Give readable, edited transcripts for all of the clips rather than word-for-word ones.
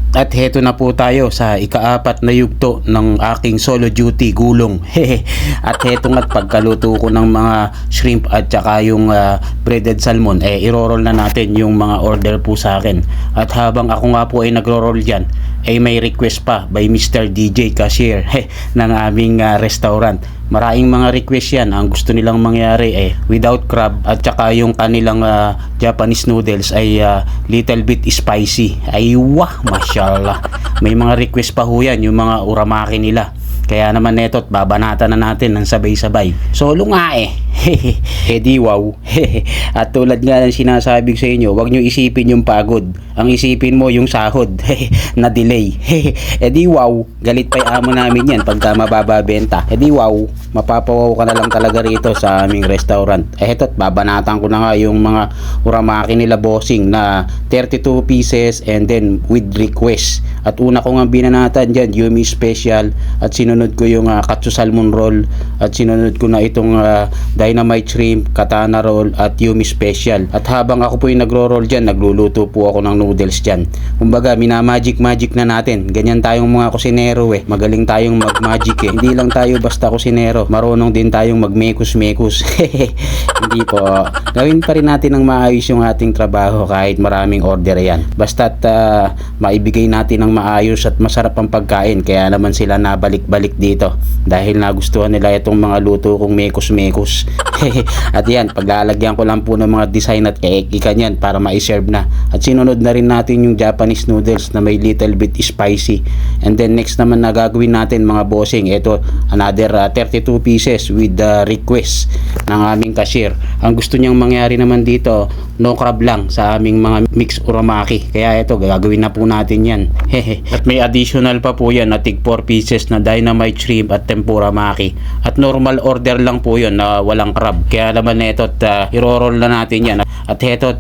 At heto na po tayo sa ikaapat na yugto ng aking solo duty gulong. At heto nga't pagkaluto ko ng mga shrimp at saka yung breaded salmon, iroroll na natin yung mga order po sa akin. At habang ako nga po ay nagro-roll dyan, may request pa by Mr. DJ Cashier ng aming restaurant. Maraming mga request yan. Ang gusto nilang mangyari without crab at saka yung kanilang Japanese noodles ay little bit spicy. Ay wah, mashallah. May mga request pa ho yan, yung mga uramaki nila. Kaya naman neto't babanatan na natin ng sabay-sabay. Solo nga di wow. At tulad nga ng sinasabi ko sa inyo, huwag nyo isipin yung pagod. Ang isipin mo yung sahod na delay. Di wow, galit pa yung amo namin yan pagka mabababenta. Di wow, mapapawaw ka na lang talaga rito sa aming restaurant. Heto't babanatan ko na nga yung mga uramaki nila bossing na 32 pieces and then with request. At una ko nga binanatan dyan, Yumi Special, at sinunod ko yung Katsu Salmon Roll, at sinunod ko na itong Dynamite Shrimp, Katana Roll, at Yumi Special. At habang ako po yung nagro-roll dyan, nagluluto po ako ng noodles dyan. Kumbaga, minamagic na natin. Ganyan tayong mga kusinero Magaling tayong mag-magic Hindi lang tayo basta kusinero, marunong din tayong mag-mekus-mekus. Hindi po. Gawin pa rin natin ng maayos yung ating trabaho kahit maraming order yan. Basta't maibigay natin ng maayos at masarap ang pagkain. Kaya naman sila nabalik-balik dito dahil nagustuhan nila itong mga luto kong mekus-mekus. At yan, paglalagyan ko lang po ng mga design at ikan yan para ma-serve na. At sinunod na rin natin yung Japanese noodles na may little bit spicy. And then next naman na gagawin natin mga bossing, ito another 32 pieces with the request ng aming cashier. Ang gusto niyang mangyari naman dito, no crab lang sa aming mga mix uramaki. Kaya ito, gagawin na po natin yan. At may additional pa po yan na tig 4 pieces na dynamite shrimp at tempura maki. At normal order lang po yun na walang crab. Kaya naman ito, i-roll na natin yan. At ito,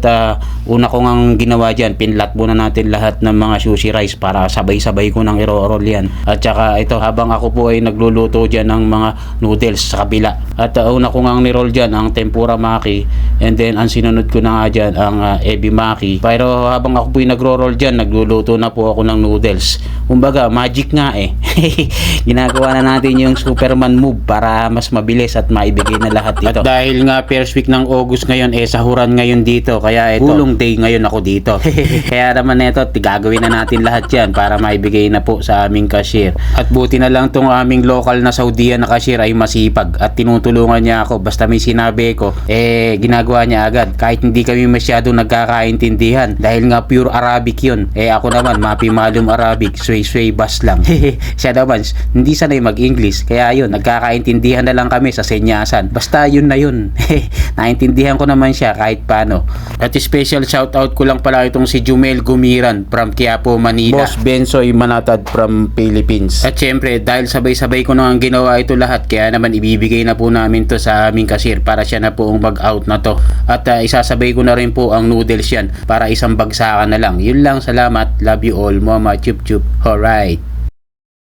una ko ngang ginawa dyan, pinlat muna natin lahat ng mga sushi rice para sabay-sabay ko nang i-roll yan. At saka ito, habang ako po ay nagluluto dyan ng mga noodles sa kabila. At una ko ngang ni-roll dyan ang tempura maki. And then ang sinunod ko na nga dyan ang ebi maki. Pero habang ako po ay nagro-roll dyan, nagluluto na po ako ng noodles. Kumbaga, magic nga Ginagawa na natin yung Superman move para mas mabilis at maibigay na lahat dito. At dahil nga first week ng August ngayon, sahuran ngayon dito. Kaya ito, gulong day ngayon ako dito. Kaya naman ito, gagawin na natin lahat yan para maibigay na po sa aming cashier. At buti na lang tong aming local na Saudian na cashier ay masipag at tinutulungan niya ako. Basta may sinabi ko, ginagawa niya agad. Kahit hindi kami masyadong nagkakaintindihan dahil nga pure Arabic yun. Ako naman, mapimalum Arabic, sway bas lang. Siya naman, hindi sanay mag-English. Kaya yun, nagkakaintindihan na lang kami sa senyasan. Basta yun na yun. Naintindihan ko naman siya kahit paano. At special shoutout ko lang pala itong si Jumel Gumiran from Quiapo, Manila. Boss Bensoy Manatad from Philippines. At syempre, dahil sabay-sabay ko nang ginawa ito lahat, kaya naman ibibigay na po namin to sa aming cashier para siya na po ang mag-out na to. At isasabay ko na rin po ang noodles yan para isang bagsakan na lang. Yun lang, salamat. Love you all. Mama chup chup. Alright.